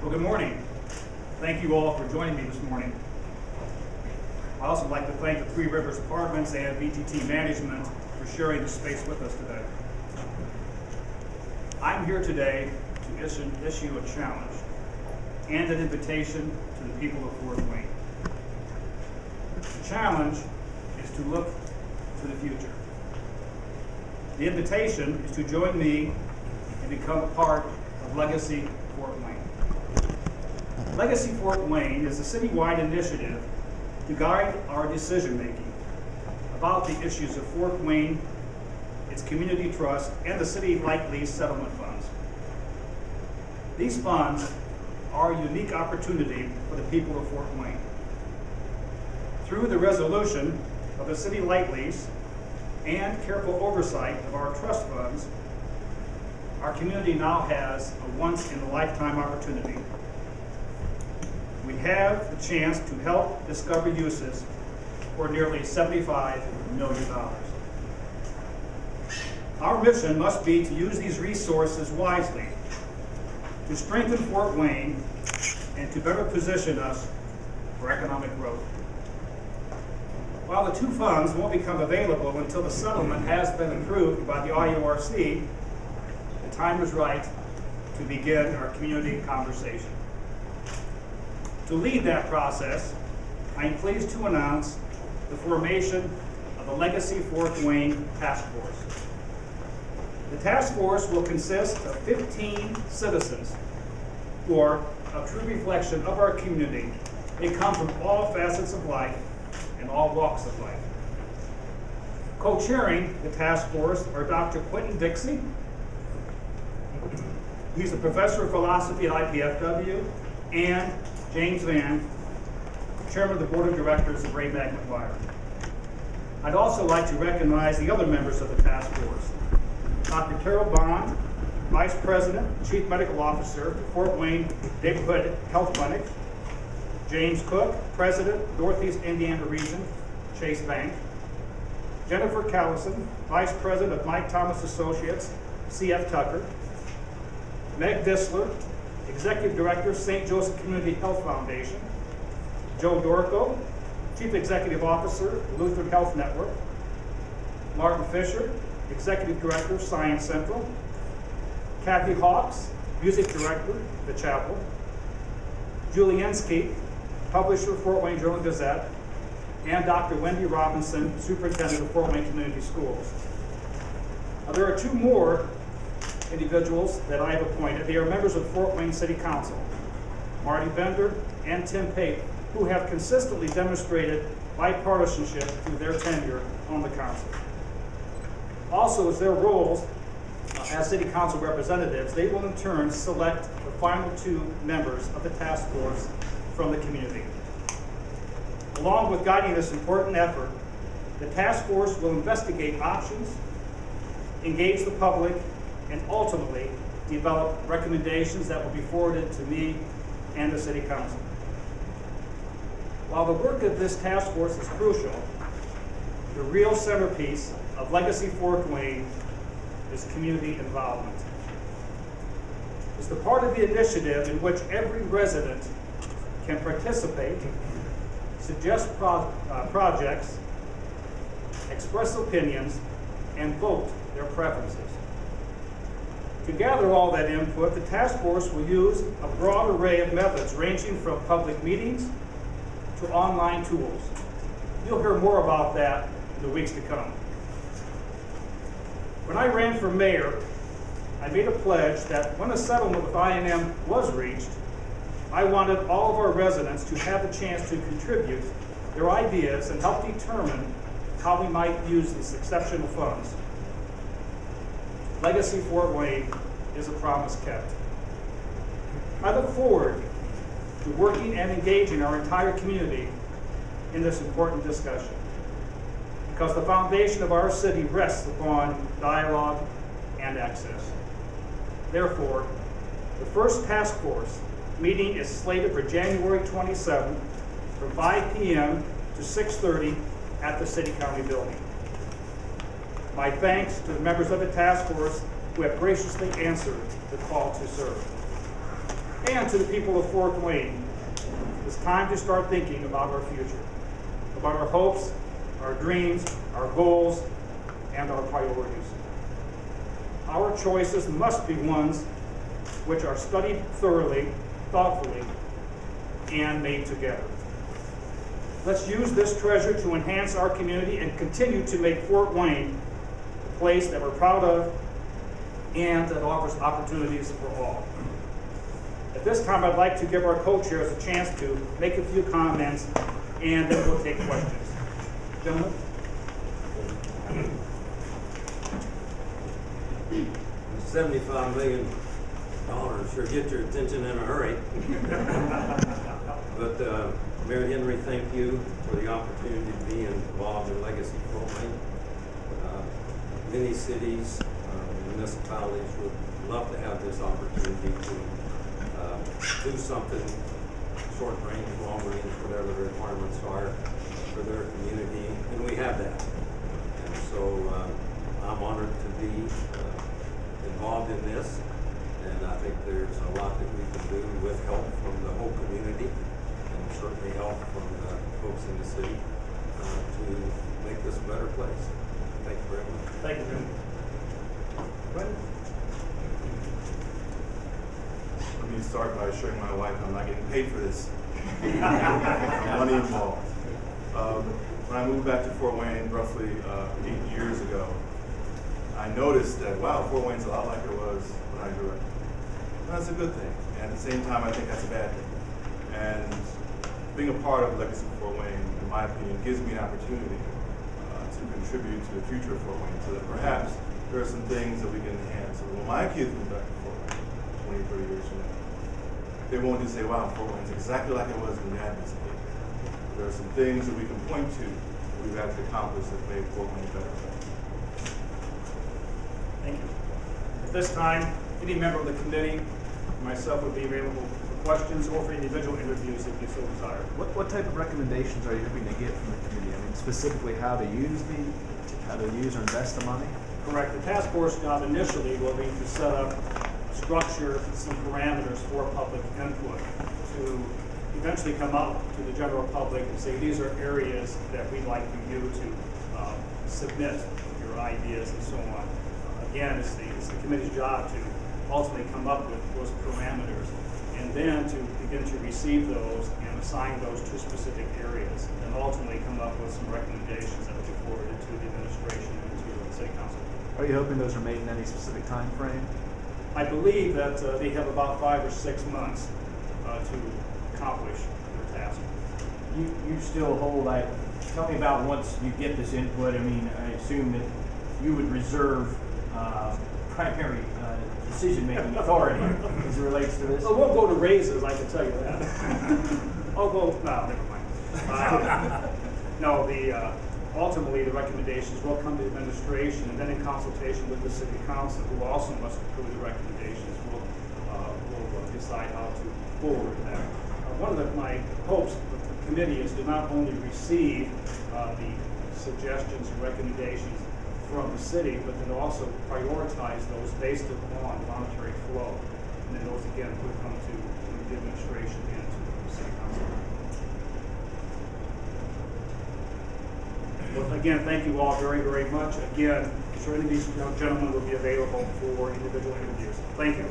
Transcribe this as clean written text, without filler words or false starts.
Well, good morning. Thank you all for joining me this morning. I'd also like to thank the Three Rivers Apartments and VTT Management for sharing this space with us today. I'm here today to issue a challenge and an invitation to the people of Fort Wayne. The challenge is to look to the future. The invitation is to join me and become a part of Legacy Fort Wayne. Legacy Fort Wayne is a citywide initiative to guide our decision-making about the issues of Fort Wayne, its community trust, and the city Lease settlement funds. These funds are a unique opportunity for the people of Fort Wayne. Through the resolution of the city Lease and careful oversight of our trust funds, our community now has a once-in-a-lifetime opportunity. We have the chance to help discover uses for nearly $75 million. Our mission must be to use these resources wisely to strengthen Fort Wayne and to better position us for economic growth. While the two funds won't become available until the settlement has been approved by the IURC, the time is right to begin our community conversation. To lead that process, I am pleased to announce the formation of the Legacy Fort Wayne Task Force. The task force will consist of 15 citizens who are a true reflection of our community. They come from all facets of life and all walks of life. Co-chairing the task force are Dr. Quentin Dixie. He's a professor of philosophy at IPFW, and James Vann, chairman of the board of directors of Ray Mag McGuire. I'd also like to recognize the other members of the task force. Dr. Carol Bond, vice president, chief medical officer of Fort Wayne Neighborhood Health Clinic. James Cook, president, Northeast Indiana region, Chase Bank. Jennifer Callison, vice president of Mike Thomas Associates, C.F. Tucker. Meg Dissler, executive director, St. Joseph Community Health Foundation. Joe Dorco, chief executive officer, Lutheran Health Network. Martin Fisher, executive director, Science Central. Kathy Hawks, music director, The Chapel. Julie Ensky, publisher, Fort Wayne Journal-Gazette, and Dr. Wendy Robinson, superintendent of Fort Wayne Community Schools. Now, there are two more individuals that I have appointed. They are members of Fort Wayne City Council, Marty Bender and Tim Pape, who have consistently demonstrated bipartisanship through their tenure on the council. Also, as their roles as city council representatives, they will in turn select the final two members of the task force from the community. Along with guiding this important effort, the task force will investigate options, engage the public, and ultimately develop recommendations that will be forwarded to me and the City Council. While the work of this task force is crucial, the real centerpiece of Legacy Fort Wayne is community involvement. It's the part of the initiative in which every resident can participate, suggest projects, express opinions, and vote their preferences. To gather all that input, the task force will use a broad array of methods ranging from public meetings to online tools. You'll hear more about that in the weeks to come. When I ran for mayor, I made a pledge that when a settlement with I&M was reached, I wanted all of our residents to have the chance to contribute their ideas and help determine how we might use these exceptional funds. Legacy Fort Wayne is a promise kept. I look forward to working and engaging our entire community in this important discussion, because the foundation of our city rests upon dialogue and access. Therefore, the first task force meeting is slated for January 27th from 5 p.m. to 6:30 at the City County Building. My thanks to the members of the task force who have graciously answered the call to serve. And to the people of Fort Wayne, it's time to start thinking about our future, about our hopes, our dreams, our goals, and our priorities. Our choices must be ones which are studied thoroughly, thoughtfully, and made together. Let's use this treasure to enhance our community and continue to make Fort Wayne a place that we're proud of and that offers opportunities for all. At this time, I'd like to give our co-chairs a chance to make a few comments, and then we'll take questions. Gentlemen? $75 million sure get your attention in a hurry. But Mayor Henry, thank you for the opportunity to be involved in Legacy Fort Wayne. Many cities, municipalities would love to have this opportunity to do something short range, long range, whatever the requirements are for their community, and we have that. And so I'm honored to be involved in this, and I think there's a lot that we can do with help from the whole community, and certainly help from the folks in the city to make this a better place. Thank you very much. Thank you. Let me start by assuring my wife I'm not getting paid for this. Money involved. When I moved back to Fort Wayne roughly 8 years ago, I noticed that, wow, Fort Wayne's a lot like it was when I grew up. And that's a good thing. And at the same time, I think that's a bad thing. And being a part of Legacy Fort Wayne, in my opinion, gives me an opportunity to contribute to the future of Fort Wayne, so that perhaps there are some things that we can enhance. So when my kids move back to Fort Wayne 20, 30 years from now, they won't just say, wow, Fort Wayne's exactly like it was when Dad was a kid. There are some things that we can point to that we've actually accomplished that made Fort Wayne better. Thank you. At this time, any member of the committee, myself, would be available for questions or for individual interviews if you so desire. What type of recommendations are you hoping to get from the committee? I mean, specifically how to use or invest the money? Correct. The task force job initially will be to set up, structure some parameters for public input to eventually come out to the general public and say these are areas that we'd like for you to submit your ideas and so on. Again, it's the committee's job to ultimately come up with those parameters and then to begin to receive those and assign those to specific areas and ultimately come up with some recommendations that will be forwarded to the administration and to the city council. Are you hoping those are made in any specific time frame? I believe that they have about 5 or 6 months to accomplish their task. You still hold, tell me about once you get this input. I mean, I assume that you would reserve primary decision-making authority as it relates to this. Well, we'll go to raises, I can tell you that. I'll go, no, never mind. No, ultimately the recommendations will come to the administration, and then in consultation with the city council, who also must approve the recommendations, will decide how to forward that. One of my hopes with the committee is to not only receive the suggestions and recommendations from the city, but then also prioritize those based upon monetary flow. And then those again would come to the administration and to the city council. Well, again, thank you all very, very much. Again, I'm sure any of these gentlemen will be available for individual interviews. Thank you.